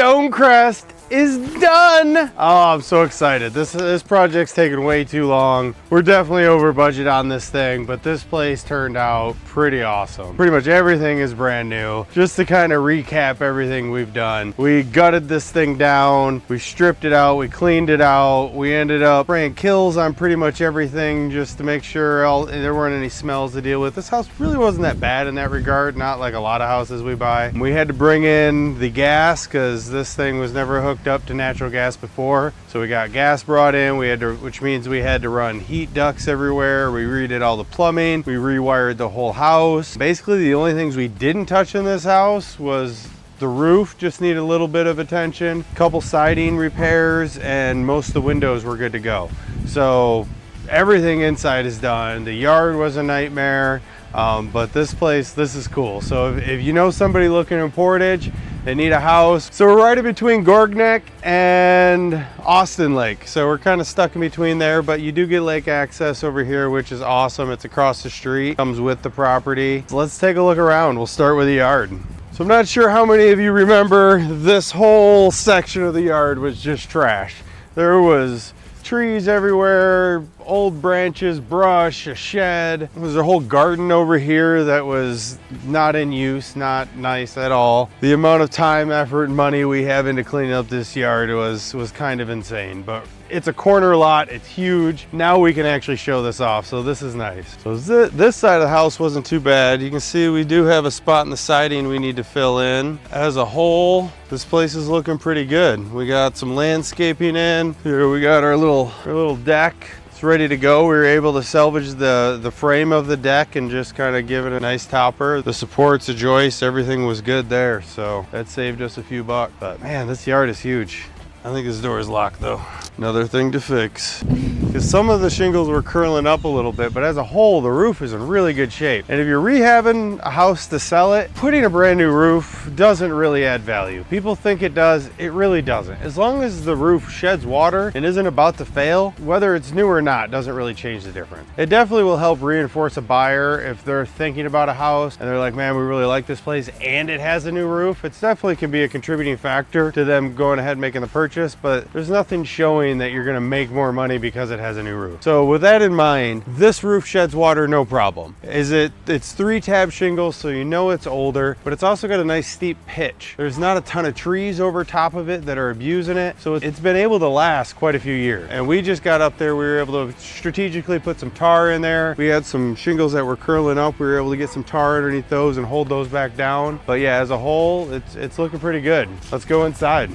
Stonecrest is done. Oh, I'm so excited. This project's taken way too long. We're definitely over budget on this thing, but this place turned out pretty awesome. Pretty much everything is brand new. Just to kind of recap everything we've done. We gutted this thing down, we stripped it out, we cleaned it out, we ended up spraying kills on pretty much everything just to make sure there weren't any smells to deal with. This house really wasn't that bad in that regard, not like a lot of houses we buy. We had to bring in the gas because this thing was never hooked up to natural gas before, so we got gas brought in. Which means we had to run heat ducts everywhere. We redid all the plumbing, we rewired the whole house. Basically the only things we didn't touch in this house was the roof, just needed a little bit of attention, a couple siding repairs, and most of the windows were good to go. So everything inside is done. The yard was a nightmare, but this place, this is cool. So if you know somebody looking in Portage, they need a house. So we're right in between Gorgneck and Austin Lake. So we're kind of stuck in between there, but you do get lake access over here, which is awesome. It's across the street, comes with the property. So let's take a look around. We'll start with the yard. So I'm not sure how many of you remember this whole section of the yard was just trash. There was trees everywhere, old branches, brush, a shed. There was a whole garden over here that was not in use, not nice at all. The amount of time, effort, and money we have into cleaning up this yard was kind of insane, but it's a corner lot, it's huge. Now we can actually show this off, so this is nice. So this side of the house wasn't too bad. You can see we do have a spot in the siding we need to fill in. As a whole, this place is looking pretty good. We got some landscaping in. Here we got our little deck. It's ready to go. We were able to salvage the frame of the deck and just kind of give it a nice topper. The supports, the joists, everything was good there. So that saved us a few bucks. But man, this yard is huge. I think this door is locked though. Another thing to fix. Because some of the shingles were curling up a little bit, but as a whole, the roof is in really good shape. And if you're rehabbing a house to sell it, putting a brand new roof doesn't really add value. People think it does, it really doesn't. As long as the roof sheds water and isn't about to fail, whether it's new or not, doesn't really change the difference. It definitely will help reinforce a buyer if they're thinking about a house and they're like, man, we really like this place and it has a new roof. It definitely can be a contributing factor to them going ahead and making the purchase, but there's nothing showing that you're gonna make more money because it has a new roof. So with that in mind, this roof sheds water no problem. It's 3-tab shingles, so you know it's older, but it's also got a nice steep pitch. There's not a ton of trees over top of it that are abusing it, so it's been able to last quite a few years. And we just got up there, we were able to strategically put some tar in there. We had some shingles that were curling up, we were able to get some tar underneath those and hold those back down. But yeah, as a whole, it's looking pretty good. Let's go inside.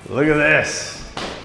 Look at this.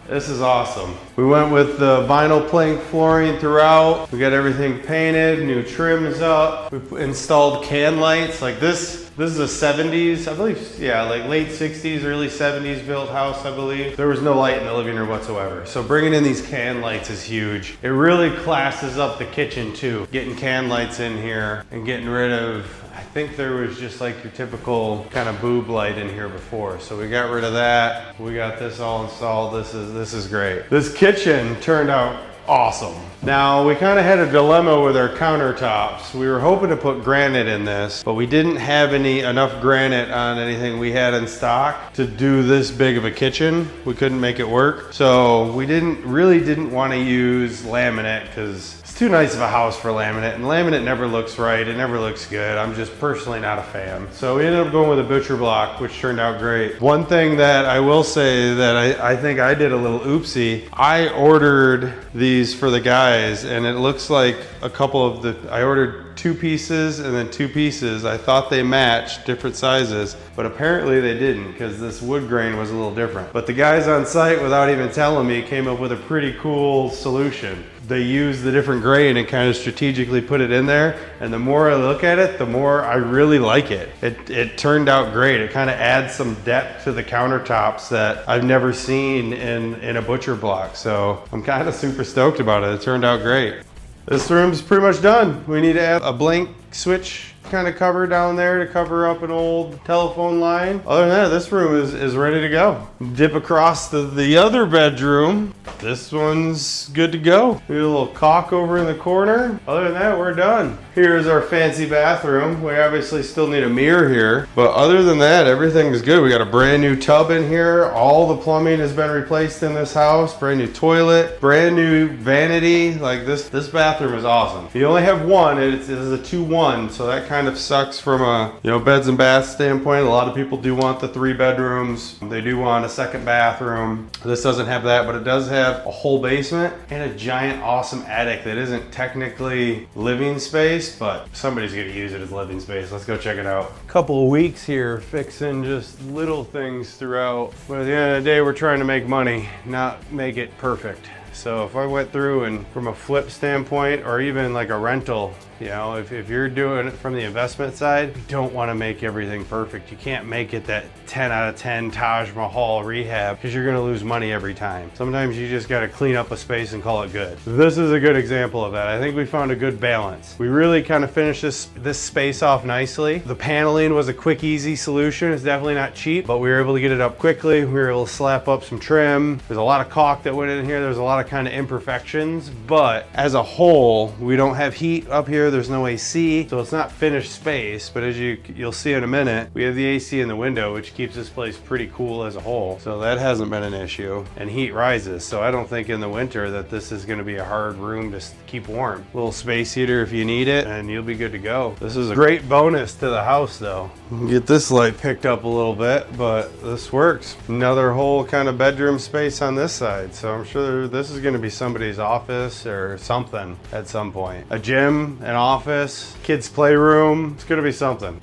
This is awesome. We went with the vinyl plank flooring throughout. We got everything painted, new trims up. We installed can lights. Like this is a 70s, I believe, yeah, like late 60s, early 70s built house, I believe. There was no light in the living room whatsoever. So bringing in these can lights is huge. It really classes up the kitchen too. Getting can lights in here and getting rid of, I think there was just like your typical kind of boob light in here before. So we got rid of that. We got this all installed. This is great. This kitchen turned out awesome. Now we kind of had a dilemma with our countertops. We were hoping to put granite in this, but we didn't have enough granite on anything we had in stock to do this big of a kitchen. We couldn't make it work. So we really didn't want to use laminate because it's too nice of a house for laminate, and laminate never looks right. It never looks good. I'm just personally not a fan. So we ended up going with a butcher block, which turned out great. One thing that I will say that I think I did a little oopsie, I ordered these for the guys, and it looks like I ordered 2 pieces and then 2 pieces. I thought they matched different sizes, but apparently they didn't because this wood grain was a little different. But the guys on site, without even telling me, came up with a pretty cool solution. They used the different grain and kind of strategically put it in there, and the more I look at it, the more I really like it. It turned out great. It kind of adds some depth to the countertops that I've never seen in a butcher block. So I'm kind of super stoked about it. It turned out great. This room's pretty much done. We need to add a blank switch kind of cover down there to cover up an old telephone line. Other than that, this room is ready to go. Dip across the other bedroom. This one's good to go. We have a little caulk over in the corner. Other than that, we're done. Here's our fancy bathroom. We obviously still need a mirror here, but other than that, everything is good. We got a brand new tub in here. All the plumbing has been replaced in this house. Brand new toilet, brand new vanity. Like this bathroom is awesome. You only have one. It is a 2-1, so that kind of sucks from a beds and baths standpoint. A lot of people do want the 3 bedrooms. They do want a second bathroom. This doesn't have that, but it does have a whole basement and a giant awesome attic that isn't technically living space, but somebody's gonna use it as living space. Let's go check it out. Couple of weeks here fixing just little things throughout, but at the end of the day, we're trying to make money, not make it perfect. So if I went through and from a flip standpoint or even like a rental, if you're doing it from the investment side, you don't want to make everything perfect. You can't make it that 10 out of 10 Taj Mahal rehab because you're going to lose money every time. Sometimes you just got to clean up a space and call it good. This is a good example of that. I think we found a good balance. We really kind of finished this space off nicely. The paneling was a quick, easy solution. It's definitely not cheap, but we were able to get it up quickly. We were able to slap up some trim. There's a lot of caulk that went in here. There's a lot of kind of imperfections, but as a whole, we don't have heat up here. There's no AC, so it's not finished space, but as you'll see in a minute, we have the AC in the window, which keeps this place pretty cool as a whole. So that hasn't been an issue, and heat rises. So I don't think in the winter that this is gonna be a hard room to keep warm. Little space heater if you need it, and you'll be good to go. This is a great bonus to the house though. Get this light picked up a little bit, but this works. Another whole kind of bedroom space on this side. So I'm sure this is gonna be somebody's office or something at some point. A gym, an office, kids playroom, it's gonna be something.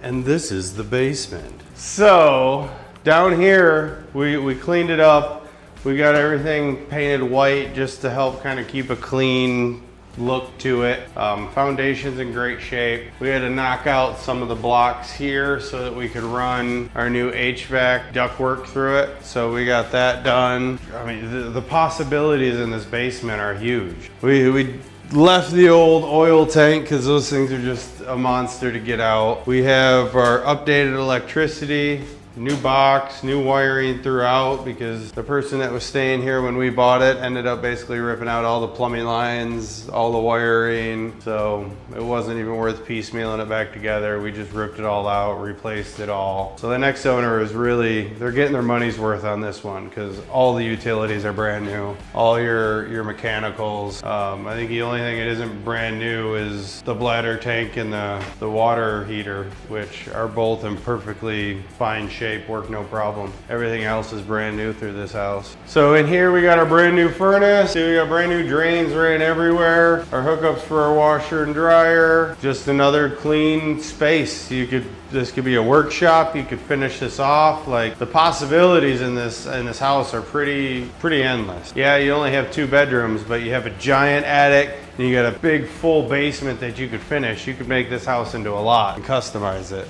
And this is the basement. So down here, we cleaned it up. We got everything painted white just to help kind of keep a clean look to it. Foundation's in great shape. We had to knock out some of the blocks here so that we could run our new HVAC ductwork through it. So we got that done. I mean, the possibilities in this basement are huge. We left the old oil tank because those things are just a monster to get out. We have our updated electricity, new box, new wiring throughout, because the person that was staying here when we bought it ended up basically ripping out all the plumbing lines, all the wiring, so it wasn't even worth piecemealing it back together. We just ripped it all out, replaced it all. So the next owner is really, they're getting their money's worth on this one because all the utilities are brand new, all your mechanicals. I think the only thing that isn't brand new is the bladder tank and the water heater, which are both in perfectly fine shape. Work no problem. Everything else is brand new through this house. So in here we got our brand new furnace. We got brand new drains ran everywhere. Our hookups for our washer and dryer. Just another clean space. This could be a workshop. You could finish this off. Like the possibilities in this house are pretty endless. Yeah, you only have 2 bedrooms, but you have a giant attic. And you got a big full basement that you could finish. You could make this house into a lot and customize it.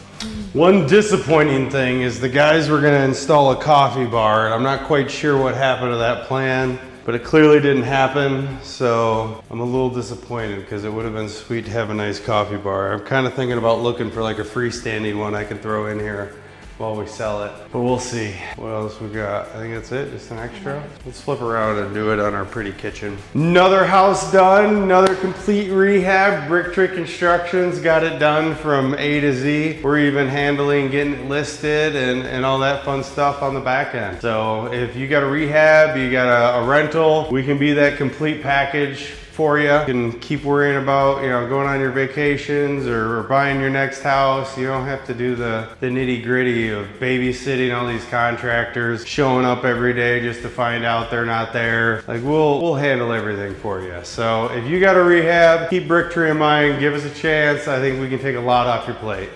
One disappointing thing is the guys were gonna install a coffee bar, and I'm not quite sure what happened to that plan, but it clearly didn't happen. So I'm a little disappointed because it would have been sweet to have a nice coffee bar. I'm kind of thinking about looking for like a freestanding one I could throw in here while we sell it, but we'll see. What else we got? I think that's it, just an extra. Let's flip around and do it on our pretty kitchen. Another house done, another complete rehab. BrickTree Construction's got it done from A to Z. We're even handling getting it listed and all that fun stuff on the back end. So if you got a rehab, you got a rental, we can be that complete package for you. You can keep worrying about, going on your vacations or buying your next house. You don't have to do the nitty gritty of babysitting all these contractors, showing up every day just to find out they're not there. Like we'll handle everything for you. So if you got a rehab, keep BrickTree in mind, give us a chance. I think we can take a lot off your plate.